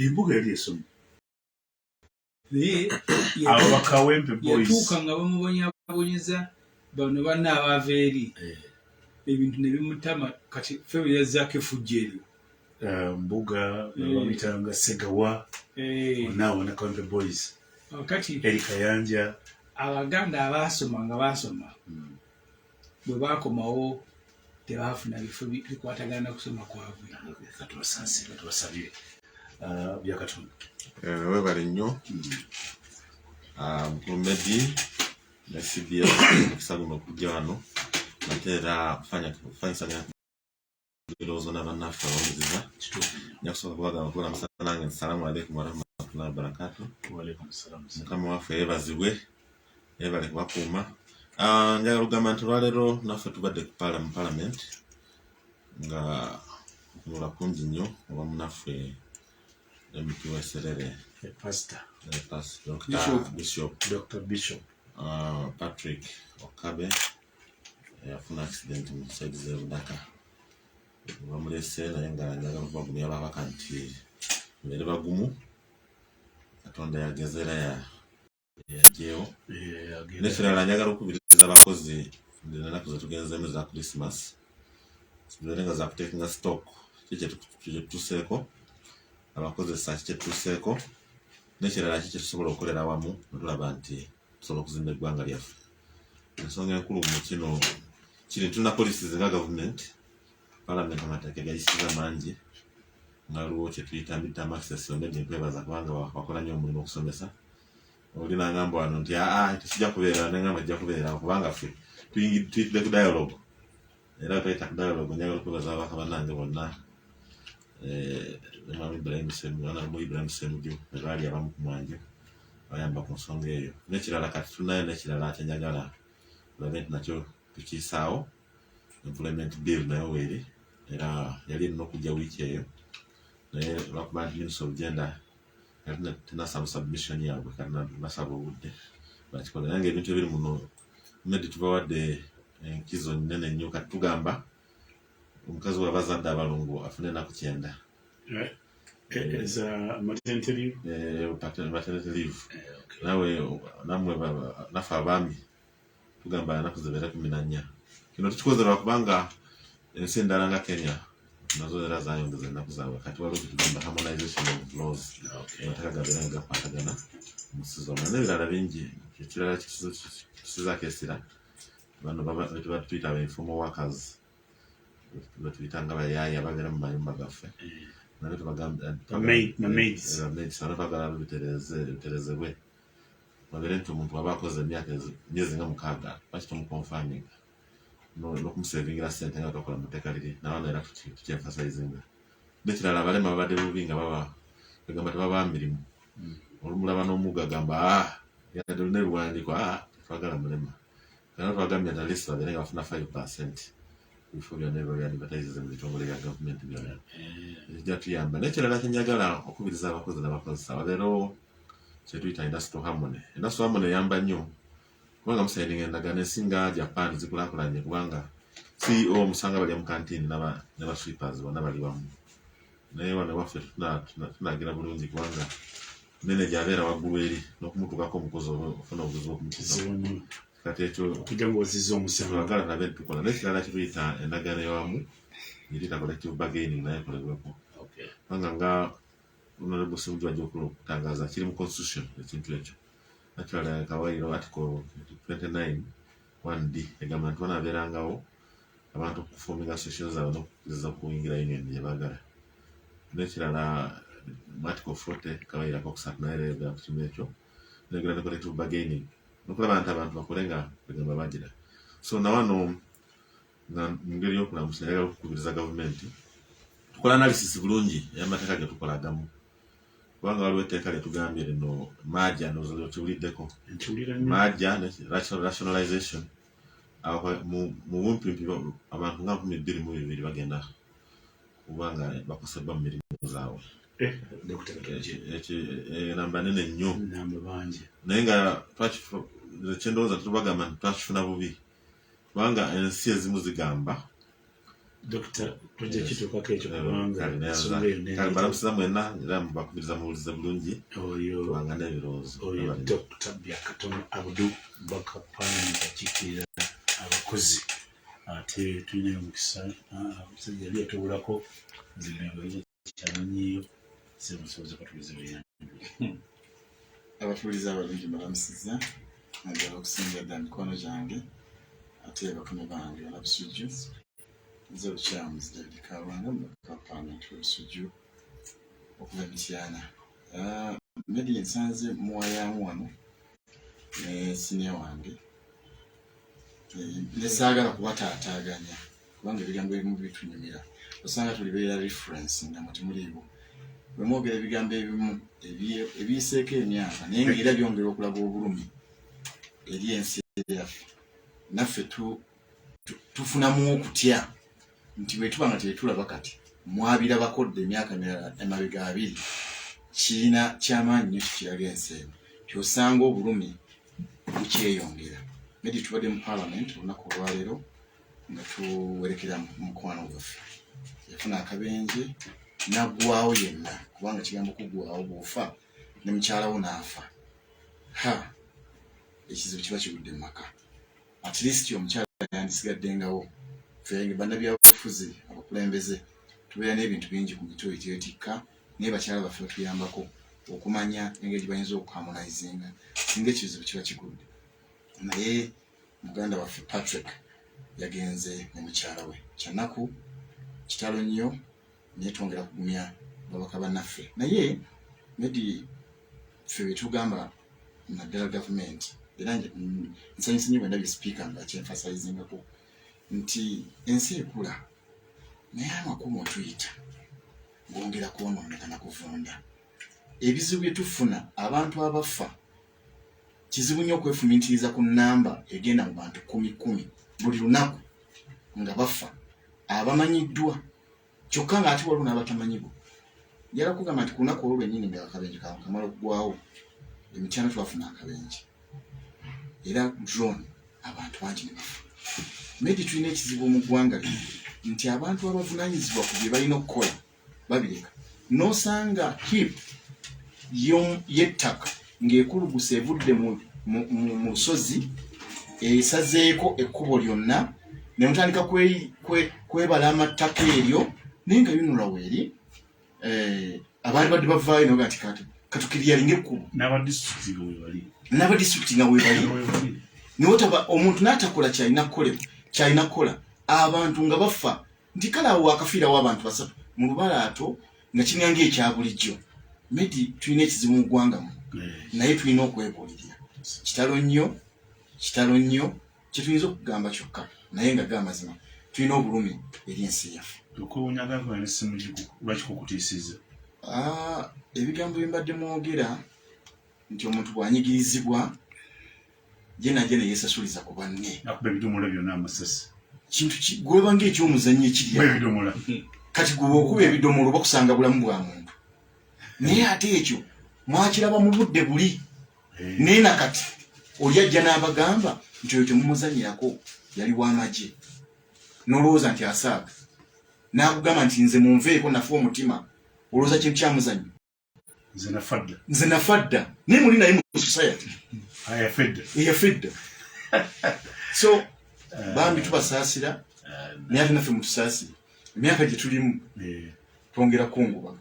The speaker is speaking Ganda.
Embuga yali esomye. Abo bakawempe boys. Yatuuka nga bamubonyabonyeza bano banna abaava eri. Ebintu ne bimutama kati ffe yazzaako effujjo eryo. Mbuga babitanga Segawa. Naawo na Kawempe boys. Kati eri Kayanja. Abaganda abaasoma nga baasoma. Bwe baakomawo tebaafuna bifo bikwatagana kusoma kwabwe. Katubasabye. Byakatonda. Webale nnyo. Medi ne CBS okusaguno okujja wano ate era kufanyisa birowoozo n'abannaffe abawuliriza. Nyakusooka kubagamba kukola musana nange assalamu alaikum warahmatullahi wabarakatuh. Mukama waffe yeebazibwe yeebale kubakuuma. Njagala okugamba nti olwaleero naffe tubadde ku Parliament nga okunula kungi nnyo oba munaffe MP w'Eserere Dr. Bishop Patrick Okabe yafuna accident mu side ze Budaka. Bamulese naye nga njagala okubagumya ababaka nti mbere bagumu Katonda yagezeera yajeewo. N'ekirala njagala okukubiriza abakozi ennaku ze tugenzeemu za Christmas zibeere nga za kuteekinga stock kyetutuuseeko abakozesa kyetutuuseeko n'ekirala kyetusobola okukolera awamu netulaba nti tusobola okuzimba eggwanga lyaffe. Ensonga enkulu mu kino kiri tulina policies nga gavumenti Parliament amateeka gayisiza mangi nga waliwo kye tuyita midterm access ne nkwebaza kubanga wakola nnyo omulimu okusomesa. Oli n'agamba wano nti tekijja kubeera n'engamba ajja kubeera kubanga ffe tuyitidde ku dialogue era twayita ku dialogue. Njagala okwebaza ababaka bannange bonna Hon Ibrahim Ssemujju ne baali abamu ku mwanjo bayamba ku nsonga eyo. N'ekirala kati tunayo n'ekirala kye njagala tulabe nti nakyo tukiyisaawo employment bill nayo weeri era yali erina okujja wiiki eyo naye lwakuba nti Minister of Gender tenasaba submission yaabwe kati nasaba obudde bakikola. Naye ng'ebintu ebiri muno Medi tubawadde enkizo nnene nnyo. Kati tugamba omukazi we abazadde abalongo afune ennaku 9 maternity leave. Namwe naffe abaami tugamba ennaku zibeere 14. Kino tukikoze lwakubanga ensi endala nga Kenya nazo era zayongeza ennaku zaabwe. Kati waliwo tugamba harmonization of laws amateeka gabeera nga gakwatagana mu sizoni n'ebirala bingi. Ekirala kisizaako essira bano tuyita aba informal workers betuyita nga bayaaya ababeera mu mayumba gaffe naye twagala biterezebwe babeere nti omuntu waba akoze myezi nga 6 lwaki tomuconfining n'okumusevingira ssente nga tokola mu tteeka liri nawana era tukyemfasayizinga. N'ekirala abalema babadde bubi nga bagamba tebaba mirimu olumulaba n'omuga gamba yadde olina ebiwandiiko twagala mulema kana twagambye nti alisi babeere nga bafuna 5% bifo byonna ebyo byadvertise mu bitongole bya gavumenti byonna ekijja tuyamba. N'ekirala kye njagala okubiriza abakozi n'abakozesa babeerewo kye tuyita industrial harmony. Industrial harmony eyamba nnyo kubanga musaininga endagaano esinga Japan zikulaakulanye kubanga CEO musanga bali mu kantiini n'aba sweepers bonna bali wamu. Naye wano waffe tunagira bulungi kubanga manager abeera waggulu eri n'okumutuukako omukozi ofuna obuzibu okumutuukako. Kati ekyo okujja ng'ozizza omusango twagala nabe tukola. N'ekirala kye tuyita endagaano y'awamu yituyita collective bargaining naye ekolebweko kubanga nga Honorable Ssemujju ajja okutangaza kiri mu constitution ekintu ekyo. Actually Kawairo article 29(1)D egamba nti wanaabeerangawo abantu okuforminga associations zaabwe n'okukkiriza okuyingira union gye baagala. N'ekirala mu article 40 Kawairo akokusatu naye leega ku kimu ekyo negera ne collective bargaining n'okulaba nti abantu bakole nga begamba bagira. So na wano nga mu ngeri y'okulamusa njagala okukubiriza gavumenti tukola analysis bulungi y'amateeka ge tukolagamu kubanga waliwo etteeka lyetugambye lino maaja nozo kiwuliddeko maaja rationalization mu bumpimpi abantu nga 22,000 bagenda kubanga bakosebwa mu mirimu zaabwe. Namba nene nnyo naye nga kyendowooza tetubagamba nti twakifuna bubi kubanga ensi ezimu zigamba Dr. Project kituuka keekyo kubanga balamusiza mwenna era mbakubiriza muwulize bulungi kubanga n'ebirowoozo. Oyo Dr. Byakatonda Abdul bakapanga kikiira abakozi ate tulinayo omukisa omusajja yali yatubulako nzibengo kyamanyiyo semusoboze katuliza buyambi. Abatuliza abalungi balamusiza naddala okusinga dda mikono gyange ate bakame bange Ssemujju nze Lukyamuzi Kalwanga bakapanga Ssemujju okuva Mityana. Medi nsanze muwayaamu wano ne siniya wange nesaagala kubataataaganya kubanga ebigambo ebimu bitunyumira osanga tulibeera reference nga mutemuliiwo bwe mwogera ebigambo ebimu ebiyiseeko emyaka naye ng'era byongera okulaga obulumi eri ensi yaffe naffe tufunamu okutya nti bwe tuba nga tetulaba kati mwabirabakodde emyaka emabega 2 kirina kyamaanyi nnyo kikiraga ensi eno tyosanga obulumi bukyeyongera. Medi tubadde mu parliament olunaku olwaleero nga tuwerekera mukwano gwaffe yafuna akabenje naggwawo yenna kubanga kigambo kuggwawo bw'ofa ne mukyalawo n'afa. Ekizibu kiba kigudde mu maka. At least omukyala yandisigaddengawo ffe bannabyabufuzi abakulembeze tubeera n'ebintu bingi ku mitwe etyetikka naye bakyala baffe batuyambako okumanya engeri bayinza okuharmonizinga singa ekizibu kiba kigudde. Naye muganda waffe Patrick yagenze ne mukyala we kyanaku kitalo nnyo naye twongera kugumya babaka bannaffe. Naye Medi ffe betugamba naddala gavumenti era nsanyusa nnyo bwe ndabye sipiika nga kyenfasayizingako nti ensi ekula naye amakumu otuyita ngongera kwonooneka na kuvunda. Ebizibu bye tufuna abantu abafa kizibu nnyo okwefumiitiriza ku nnamba egenda mu bantu 10 buli lunaku nga bafa abamanyiddwa kyokka ng'ate waliwo n'abatamanyiddwa. Njala kugamba nti ku lunaku olwo lwennyini nga akabenje kamala okuggwawo Emityana twafuna akabenje era drone abantu bangi ne bafa. Medi tulina ekizibu mu ggwanga nti abantu abavunaanyizibwa ku bye balina okukola babireka n'osanga hip y'ettaka ng'ekulugusa evudde mu lusozi esazeeko ekkubo lyonna ne mutandika kwebala amattaka eryo naye nga binula weeri abaali badde bavaayo noga nti katukiriyalinga ekkubo n'abadisitulikiti nga weebali niwotaba omuntu n'atakola kyalina kukola abantu nga bafa nti kale awo akafiirawo abantu 3 mu lubalaato nga kirina ng'ekya bulijjo. Medi tulina ekizibu mu ggwanga mu naye tulina okwebuulirira kitalo nnyo kyetuyinza okugamba kyokka naye nga g'amazima tulina obulumi eri ensi yaffe. Ebigambo bye mbadde mwogera nti omuntu bw'anyigirizibwa je najja ne yeesasuliza ku banne kintu gweba ng'ekyomuzannyo ekirya kati gwe okuba ebidomola oba kusanga bulamu bwa muntu naye ate ekyo mwakiraba mu budde buli naye nakati oli ajja n'abagamba nti oyo temumuzanyirako yali w'amagye n'olowooza nti asaaga n'akugamba nti nze munveeko nafa omutima olowooza kintu kyamuzannyo nze nafadda naye muli naye mu society eyafedda so bambi tubasaasira naye ate naffe mutusaasire emyaka gye tulimu twongera kungubaga.